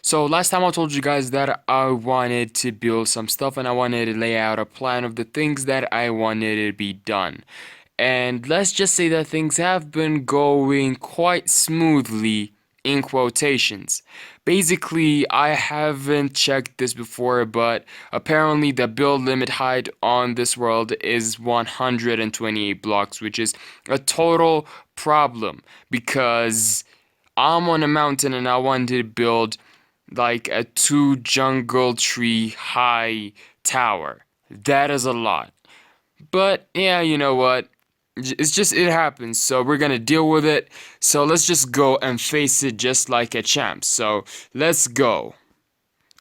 So last time I told you guys that I wanted to build some stuff and I wanted to lay out a plan of the things that I wanted to be done. And let's just say that things have been going quite smoothly in quotations. Basically, I haven't checked this before, but apparently the build limit height on this world is 128 blocks, which is a total problem because I'm on a mountain and I wanted to build like a two jungle tree high tower. That is a lot. But yeah, you know what? It happens. So we're gonna deal with it. So let's just go and face it just like a champ. So let's go.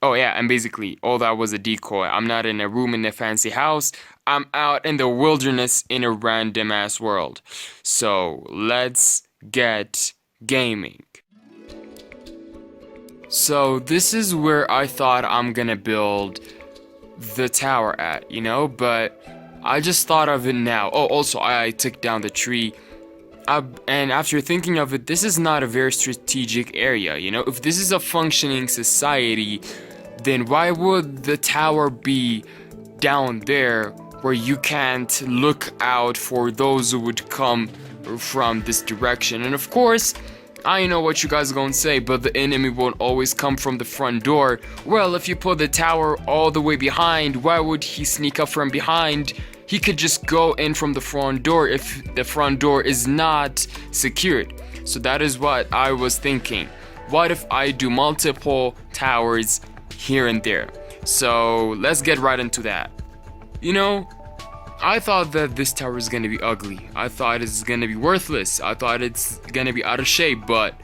Oh yeah, and basically all that was a decoy. I'm not in a room in a fancy house. I'm out in the wilderness in a random ass world. So let's get gaming. So this is where I thought I'm gonna build the tower at, but I just thought of it now. Oh, also I took down the tree. And after thinking of it, this is not a very strategic area, If this is a functioning society, then why would the tower be down there where you can't look out for those who would come from this direction? And of course, I know what you guys are gonna say, but the enemy won't always come from the front door. Well, if you put the tower all the way behind, why would he sneak up from behind? He could just go in from the front door if the front door is not secured. So that is what I was thinking. What if I do multiple towers here and there? So let's get right into that. I thought that this tower is gonna be ugly. I thought it's gonna be worthless. I thought it's gonna be out of shape, but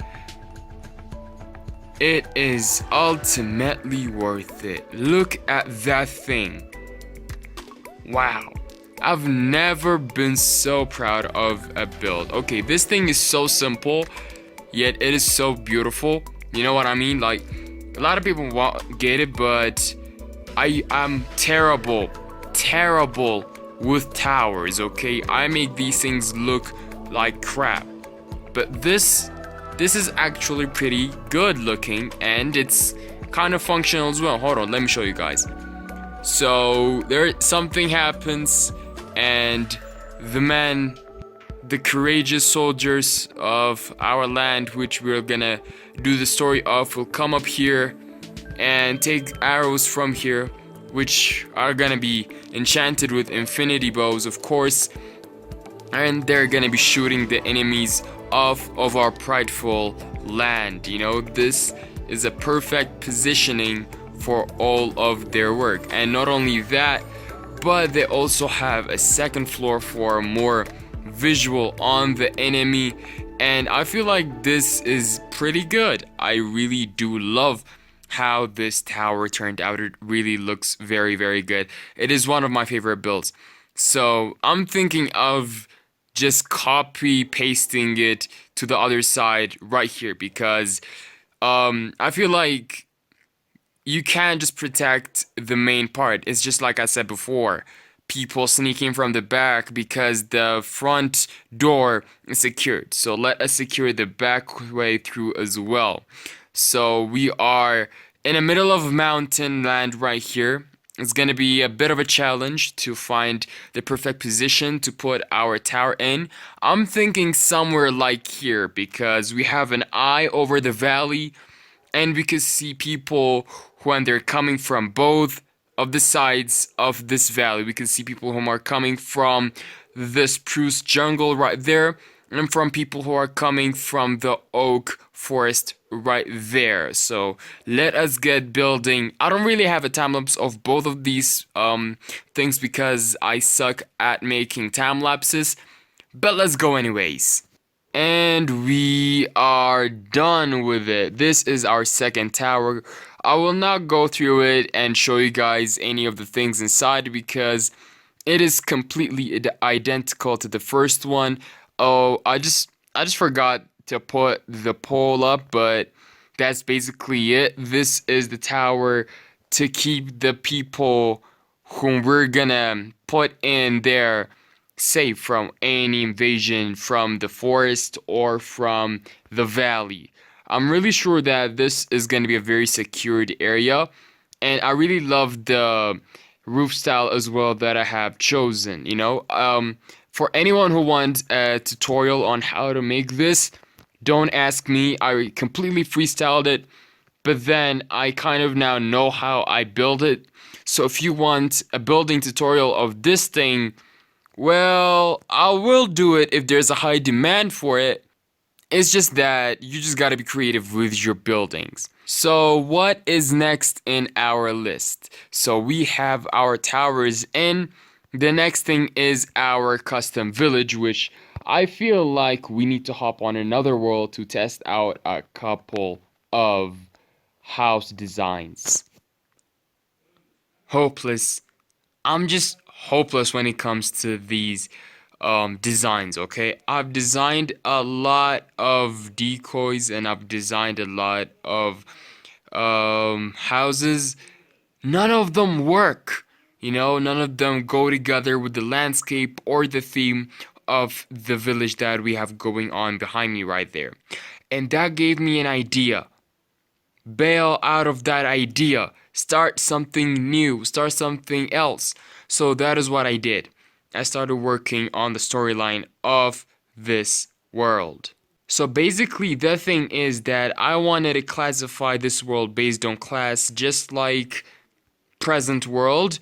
it is ultimately worth it. Look at that thing. Wow. I've never been so proud of a build. Okay, this thing is so simple, yet it is so beautiful. You know what I mean? Like, a lot of people won't get it, but I'm terrible with towers, okay? I make these things look like crap. But this is actually pretty good looking, and it's kind of functional as well. Hold on, let me show you guys. So something happens, and the courageous soldiers of our land, which we're gonna do the story of, will come up here and take arrows from here, which are gonna be enchanted with infinity bows, of course, and they're gonna be shooting the enemies off of our prideful land. This is a perfect positioning for all of their work. And not only that, but they also have a second floor for more visual on the enemy, and I feel like this is pretty good. I really do love how this tower turned out. It really looks very, very good. It is one of my favorite builds. So I'm thinking of just copy pasting it to the other side right here, because I feel like you can't just protect the main part. It's just like I said before, people sneaking from the back because the front door is secured. So let us secure the back way through as well. So we are in the middle of mountain land right here. It's going to be a bit of a challenge to find the perfect position to put our tower in. I'm thinking somewhere like here, because we have an eye over the valley and we can see people when they're coming from both of the sides of this valley. We can see people who are coming from the spruce jungle right there, and from people who are coming from the oak forest right there. So let us get building. I don't really have a time lapse of both of these things because I suck at making time lapses, but let's go anyways. And we are done with it. This is our second tower. I will not go through it and show you guys any of the things inside because it is completely identical to the first one. Oh, I just forgot to put the pole up, but that's basically it. This is the tower to keep the people whom we're gonna put in there safe from any invasion from the forest or from the valley. I'm really sure that this is going to be a very secured area. And I really love the roof style as well that I have chosen, For anyone who wants a tutorial on how to make this, don't ask me. I completely freestyled it, but then I kind of now know how I build it. So if you want a building tutorial of this thing, well, I will do it if there's a high demand for it. It's just that you just gotta be creative with your buildings. So what is next in our list? So we have our towers in. The next thing is our custom village, which I feel like we need to hop on another world to test out a couple of house designs. Hopeless. I'm just hopeless when it comes to these designs, okay? I've designed a lot of decoys and I've designed a lot of houses. None of them work. None of them go together with the landscape or the theme of the village that we have going on behind me right there. And that gave me an idea. Bail out of that idea. Start something new. Start something else. So that is what I did. I started working on the storyline of this world. So basically, the thing is that I wanted to classify this world based on class, just like present world.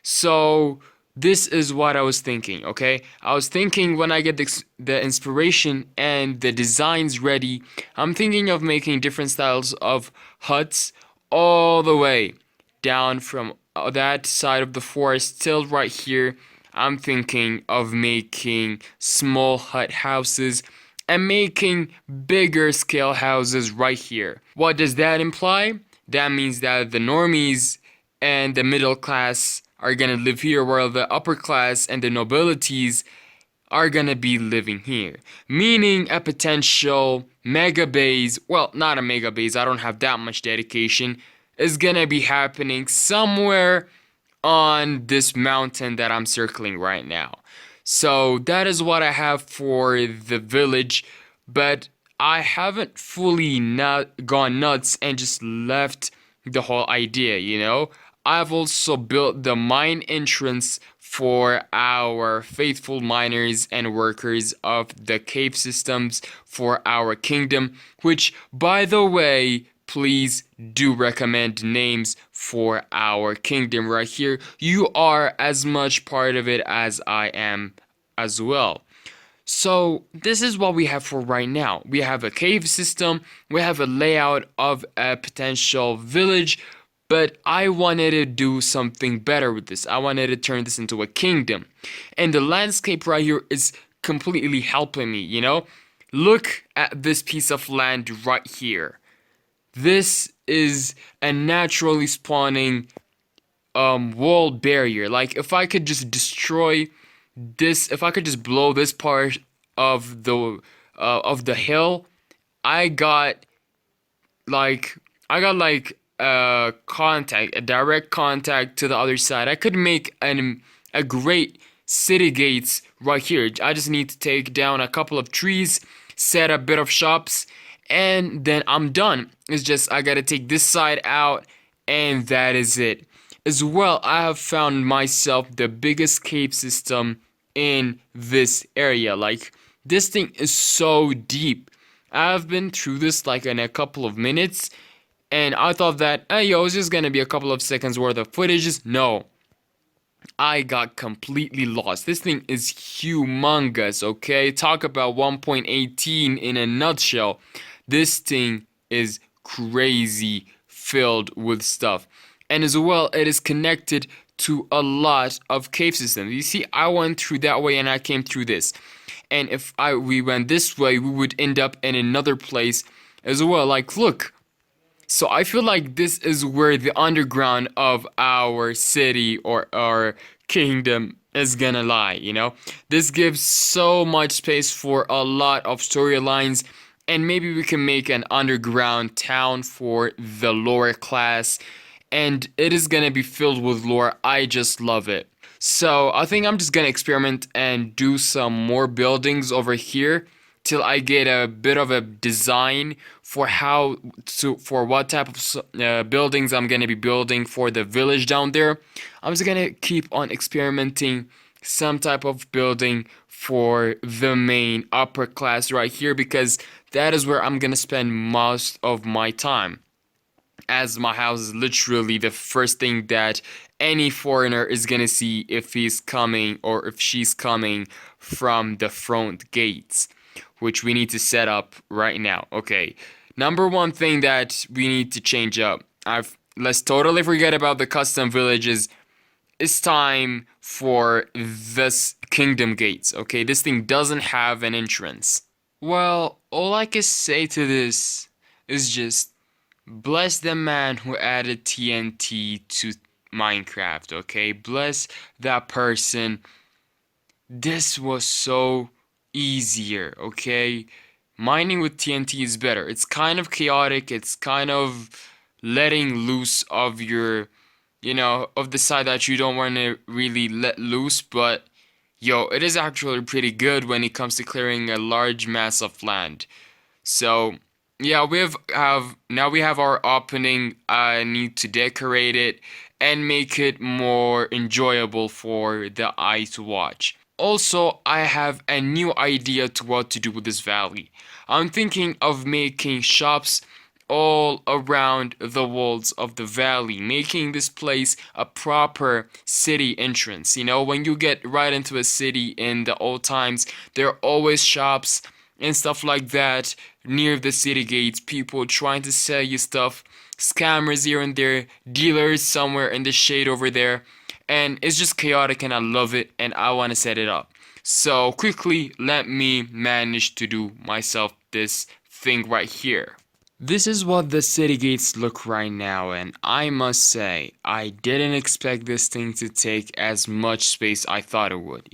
So this is what I was thinking, okay? I was thinking when I get the inspiration and the designs ready, I'm thinking of making different styles of huts all the way down from that side of the forest till right here. I'm thinking of making small hut houses and making bigger scale houses right here. What does that imply? That means that the normies and the middle class are gonna live here, while the upper class and the nobilities are gonna be living here. Meaning a potential mega base, well, not a mega base, I don't have that much dedication, is gonna be happening somewhere on this mountain that I'm circling right now. So that is what I have for the village, but I haven't fully gone nuts and just left the whole idea. I've also built the mine entrance for our faithful miners and workers of the cave systems for our kingdom, which, by the way, please do recommend names for our kingdom right here. You are as much part of it as I am as well. So this is what we have for right now. We have a cave system, we have a layout of a potential village, but I wanted to do something better with this. I wanted to turn this into a kingdom. And the landscape right here is completely helping me. Look at this piece of land right here. This is a naturally spawning wall barrier. Like, if I could just destroy this, if I could just blow this part of the hill, I got like a direct contact to the other side. I could make a great city gates right here. I just need to take down a couple of trees, set a bit of shops, and then I'm done. It's just I gotta take this side out, and that is it. As well, I have found myself the biggest cave system in this area. Like, this thing is so deep. I've been through this like in a couple of minutes, and I thought that, hey, it's just gonna be a couple of seconds worth of footage. No. I got completely lost. This thing is humongous, okay? Talk about 1.18 in a nutshell. This thing is crazy filled with stuff. And as well, it is connected to a lot of cave systems. You see, I went through that way and I came through this. And if we went this way, we would end up in another place as well. Like, look. So I feel like this is where the underground of our city or our kingdom is gonna lie, This gives so much space for a lot of storylines, and maybe we can make an underground town for the lower class, and it is gonna be filled with lore. I just love it. So I think I'm just gonna experiment and do some more buildings over here till I get a bit of a design for what type of buildings I'm gonna be building for the village down there. I'm just gonna keep on experimenting some type of building for the main upper class right here, because that is where I'm gonna spend most of my time, as my house is literally the first thing that any foreigner is gonna see if he's coming or if she's coming from the front gates, which we need to set up right now. Okay, number one thing that we need to change up. Let's totally forget about the custom villages. It's time for this kingdom gates. Okay, this thing doesn't have an entrance. Well, all I can say to this is just bless the man who added TNT to Minecraft, okay? Bless that person. This was so easier, okay? Mining with TNT is better. It's kind of chaotic. It's kind of letting loose of your, of the side that you don't want to really let loose, but yo, it is actually pretty good when it comes to clearing a large mass of land. So, yeah, now we have our opening. I need to decorate it and make it more enjoyable for the eye to watch. Also, I have a new idea to what to do with this valley. I'm thinking of making shops all around the walls of the valley, making this place a proper city entrance. When you get right into a city in the old times, there are always shops and stuff like that near the city gates, people trying to sell you stuff, scammers here and there, dealers somewhere in the shade over there, and it's just chaotic and I love it and I want to set it up. So quickly, let me manage to do myself this thing right here. This is what the city gates look right now, and I must say, I didn't expect this thing to take as much space I thought it would,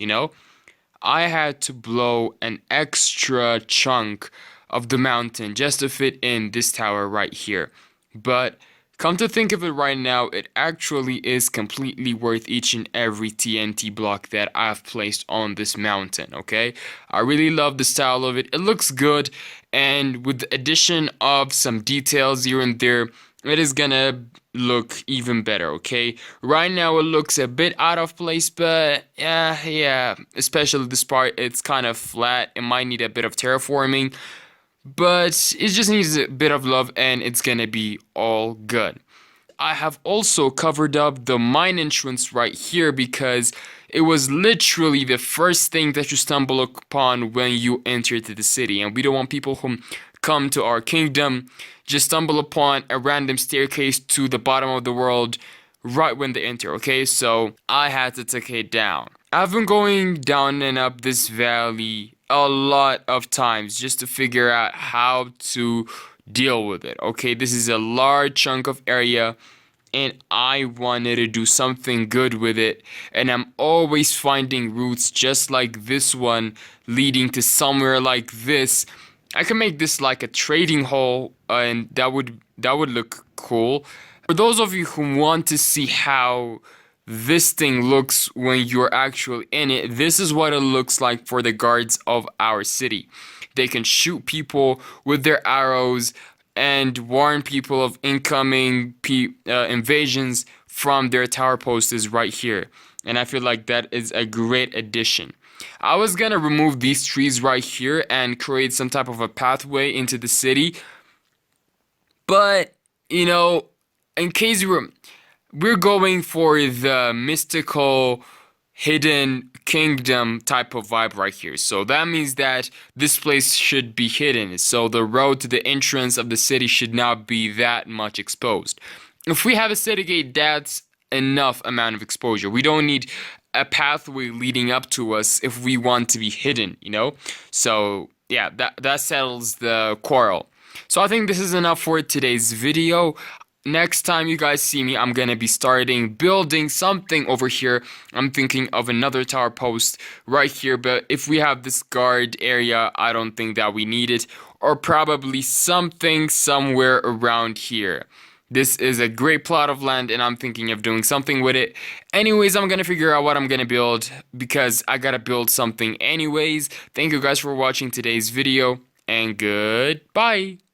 I had to blow an extra chunk of the mountain just to fit in this tower right here. But come to think of it right now, it actually is completely worth each and every TNT block that I've placed on this mountain, okay? I really love the style of it. It looks good, and with the addition of some details here and there, it is gonna look even better, okay? Right now it looks a bit out of place, but yeah, especially this part, it's kind of flat. It might need a bit of terraforming, but it just needs a bit of love and it's gonna be all good. I have also covered up the mine entrance right here because it was literally the first thing that you stumble upon when you enter to the city, and we don't want people who come to our kingdom just stumble upon a random staircase to the bottom of the world right when they enter, okay? So I had to take it down. I've been going down and up this valley a lot of times just to figure out how to deal with it, okay? This is a large chunk of area and I wanted to do something good with it, and I'm always finding routes just like this one leading to somewhere like this. I can make this like a trading hall, and that would look cool. For those of you who want to see how this thing looks when you're actually in it, this is what it looks like for the guards of our city. They can shoot people with their arrows and warn people of incoming invasions from their tower posts right here. And I feel like that is a great addition. I was gonna remove these trees right here and create some type of a pathway into the city. But, in case we're going for the mystical hidden kingdom type of vibe right here. So that means that this place should be hidden. So the road to the entrance of the city should not be that much exposed. If we have a city gate, that's enough amount of exposure. We don't need a pathway leading up to us if we want to be hidden, So yeah, that settles the quarrel. So I think this is enough for today's video. Next time you guys see me, I'm gonna be starting building something over here. I'm thinking of another tower post right here, but if we have this guard area, I don't think that we need it, or probably something somewhere around here. This is a great plot of land and I'm thinking of doing something with it. Anyways, I'm gonna figure out what I'm gonna build because I gotta build something anyways. Thank you guys for watching today's video and goodbye.